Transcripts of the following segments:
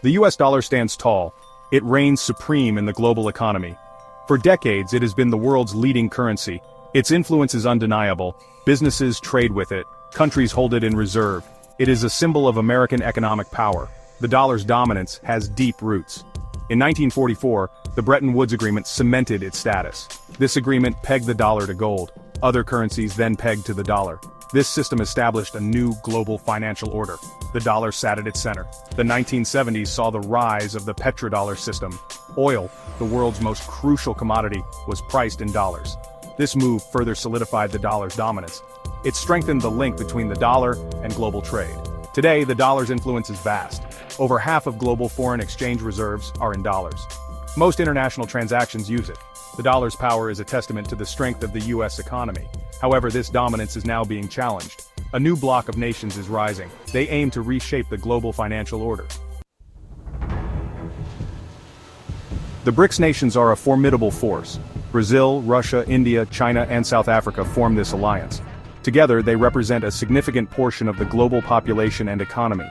The US dollar stands tall. It reigns supreme in the global economy. For decades, it has been the world's leading currency. Its influence is undeniable. Businesses trade with it. Countries hold it in reserve. It is a symbol of American economic power. The dollar's dominance has deep roots. In 1944, the Bretton Woods Agreement cemented its status. This agreement pegged the dollar to gold. Other currencies then pegged to the dollar. This system established a new global financial order. The dollar sat at its center. The 1970s saw the rise of the petrodollar system. Oil, the world's most crucial commodity, was priced in dollars. This move further solidified the dollar's dominance. It strengthened the link between the dollar and global trade. Today, the dollar's influence is vast. Over half of global foreign exchange reserves are in dollars. Most international transactions use it. The dollar's power is a testament to the strength of the US economy. However, this dominance is now being challenged. A new bloc of nations is rising. They aim to reshape the global financial order. The BRICS nations are a formidable force. Brazil, Russia, India, China, and South Africa form this alliance. Together, they represent a significant portion of the global population and economy.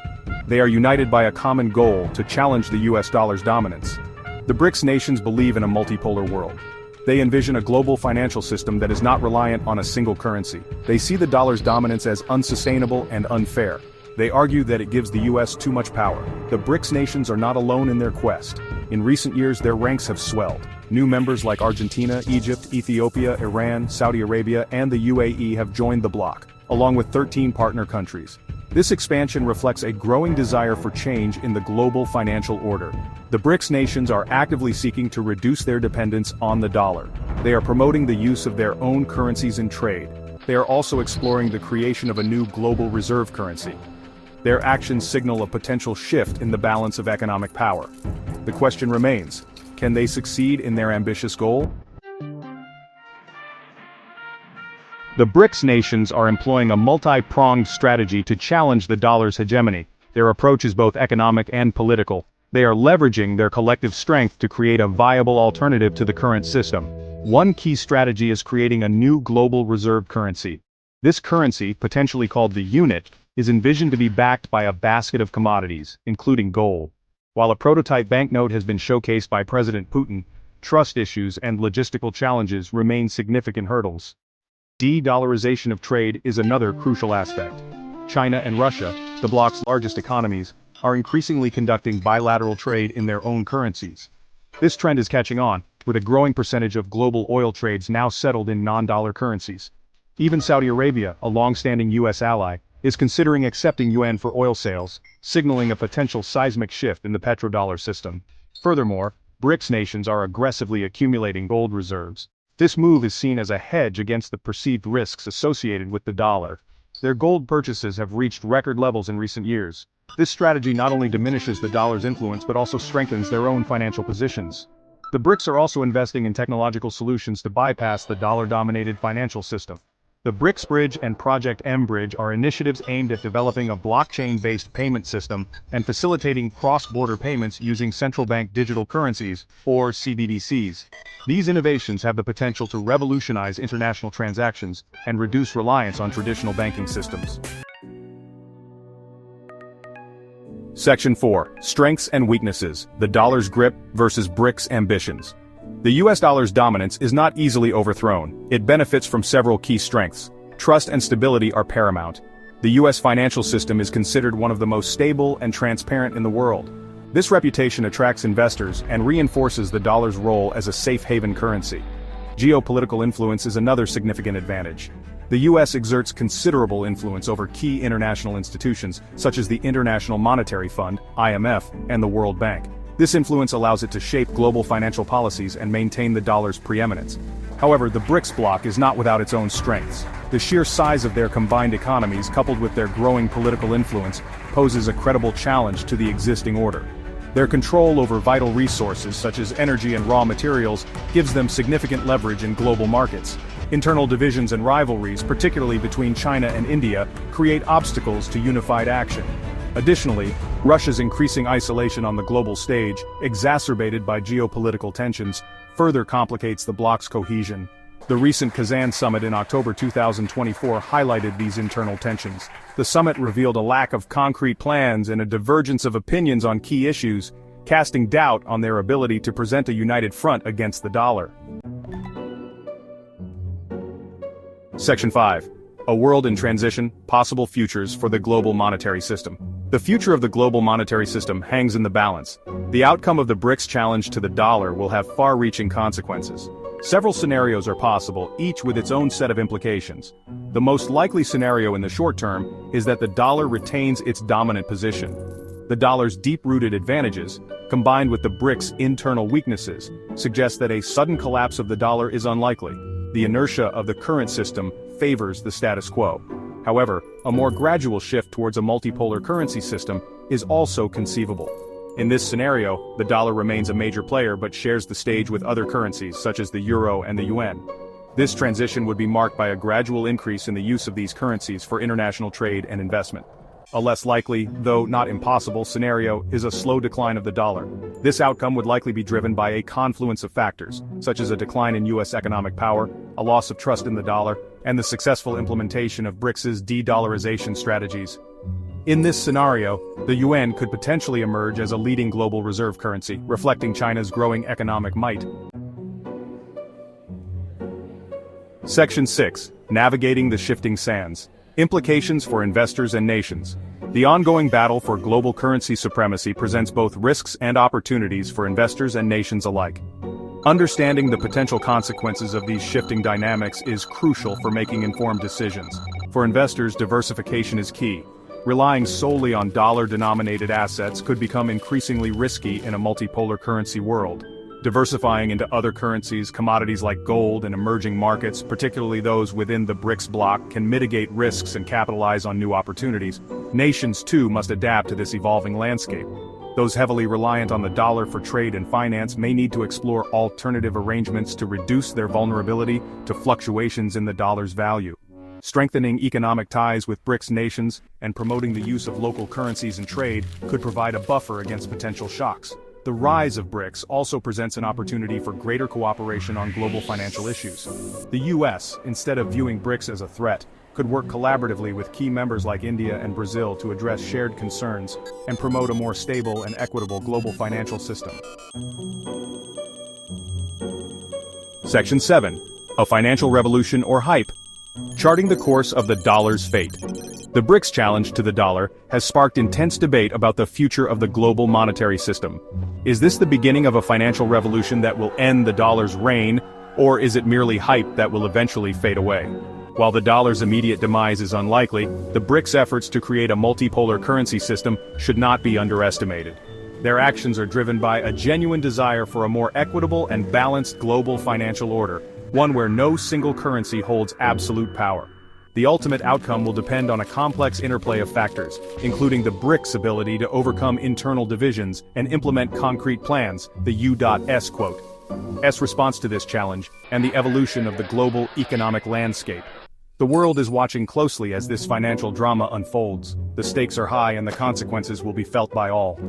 They are united by a common goal to challenge the US dollar's dominance. The BRICS nations believe in a multipolar world. They envision a global financial system that is not reliant on a single currency. They see the dollar's dominance as unsustainable and unfair. They argue that it gives the US too much power. The BRICS nations are not alone in their quest. In recent years, their ranks have swelled. New members like Argentina, Egypt, Ethiopia, Iran, Saudi Arabia, and the UAE have joined the bloc, along with 13 partner countries. This expansion reflects a growing desire for change in the global financial order. The BRICS nations are actively seeking to reduce their dependence on the dollar. They are promoting the use of their own currencies in trade. They are also exploring the creation of a new global reserve currency. Their actions signal a potential shift in the balance of economic power. The question remains, can they succeed in their ambitious goal? The BRICS nations are employing a multi-pronged strategy to challenge the dollar's hegemony. Their approach is both economic and political. They are leveraging their collective strength to create a viable alternative to the current system. One key strategy is creating a new global reserve currency. This currency, potentially called the unit, is envisioned to be backed by a basket of commodities, including gold. While a prototype banknote has been showcased by President Putin, trust issues and logistical challenges remain significant hurdles. De-dollarization of trade is another crucial aspect. China and Russia, the bloc's largest economies, are increasingly conducting bilateral trade in their own currencies. This trend is catching on, with a growing percentage of global oil trades now settled in non-dollar currencies. Even Saudi Arabia, a long-standing US ally, is considering accepting yuan for oil sales, signaling a potential seismic shift in the petrodollar system. Furthermore, BRICS nations are aggressively accumulating gold reserves. This move is seen as a hedge against the perceived risks associated with the dollar. Their gold purchases have reached record levels in recent years. This strategy not only diminishes the dollar's influence but also strengthens their own financial positions. The BRICS are also investing in technological solutions to bypass the dollar-dominated financial system. The BRICS Bridge and Project M-Bridge are initiatives aimed at developing a blockchain-based payment system and facilitating cross-border payments using central bank digital currencies, or CBDCs. These innovations have the potential to revolutionize international transactions and reduce reliance on traditional banking systems. Section 4. Strengths and Weaknesses: The Dollar's Grip versus BRICS Ambitions. The US dollar's dominance is not easily overthrown. It benefits from several key strengths. Trust and stability are paramount. The US financial system is considered one of the most stable and transparent in the world. This reputation attracts investors and reinforces the dollar's role as a safe haven currency. Geopolitical influence is another significant advantage. The US exerts considerable influence over key international institutions, such as the International Monetary Fund, IMF, and the World Bank. This influence allows it to shape global financial policies and maintain the dollar's preeminence. However, the BRICS bloc is not without its own strengths. The sheer size of their combined economies, coupled with their growing political influence, poses a credible challenge to the existing order. Their control over vital resources such as energy and raw materials gives them significant leverage in global markets. Internal divisions and rivalries, particularly between China and India, create obstacles to unified action. Additionally, Russia's increasing isolation on the global stage, exacerbated by geopolitical tensions, further complicates the bloc's cohesion. The recent Kazan summit in October 2024 highlighted these internal tensions. The summit revealed a lack of concrete plans and a divergence of opinions on key issues, casting doubt on their ability to present a united front against the dollar. Section 5. A world in transition, possible futures for the global monetary system. The future of the global monetary system hangs in the balance. The outcome of the BRICS challenge to the dollar will have far-reaching consequences. Several scenarios are possible, each with its own set of implications. The most likely scenario in the short term is that the dollar retains its dominant position. The dollar's deep-rooted advantages, combined with the BRICS' internal weaknesses, suggest that a sudden collapse of the dollar is unlikely. The inertia of the current system favors the status quo. However, a more gradual shift towards a multipolar currency system is also conceivable. In this scenario, the dollar remains a major player but shares the stage with other currencies such as the euro and the yuan. This transition would be marked by a gradual increase in the use of these currencies for international trade and investment. A less likely, though not impossible, scenario is a slow decline of the dollar. This outcome would likely be driven by a confluence of factors, such as a decline in U.S. economic power, a loss of trust in the dollar, and the successful implementation of BRICS' de-dollarization strategies. In this scenario, the yuan could potentially emerge as a leading global reserve currency, reflecting China's growing economic might. Section 6. Navigating the shifting sands. Implications for investors and nations. The ongoing battle for global currency supremacy presents both risks and opportunities for investors and nations alike. Understanding the potential consequences of these shifting dynamics is crucial for making informed decisions. For investors, diversification is key. Relying solely on dollar-denominated assets could become increasingly risky in a multipolar currency world. Diversifying into other currencies, commodities like gold, and emerging markets, particularly those within the BRICS bloc, can mitigate risks and capitalize on new opportunities. Nations, too, must adapt to this evolving landscape. Those heavily reliant on the dollar for trade and finance may need to explore alternative arrangements to reduce their vulnerability to fluctuations in the dollar's value. Strengthening economic ties with BRICS nations and promoting the use of local currencies in trade could provide a buffer against potential shocks. The rise of BRICS also presents an opportunity for greater cooperation on global financial issues. The U.S., instead of viewing BRICS as a threat, could work collaboratively with key members like India and Brazil to address shared concerns and promote a more stable and equitable global financial system. Section 7. A financial revolution or hype. Charting the course of the dollar's fate. The BRICS challenge to the dollar has sparked intense debate about the future of the global monetary system. Is this the beginning of a financial revolution that will end the dollar's reign, or is it merely hype that will eventually fade away? While the dollar's immediate demise is unlikely, the BRICS' efforts to create a multipolar currency system should not be underestimated. Their actions are driven by a genuine desire for a more equitable and balanced global financial order, one where no single currency holds absolute power. The ultimate outcome will depend on a complex interplay of factors, including the BRICS' ability to overcome internal divisions and implement concrete plans, the U.S. quote. S response to this challenge, and the evolution of the global economic landscape. The world is watching closely as this financial drama unfolds. The stakes are high and the consequences will be felt by all.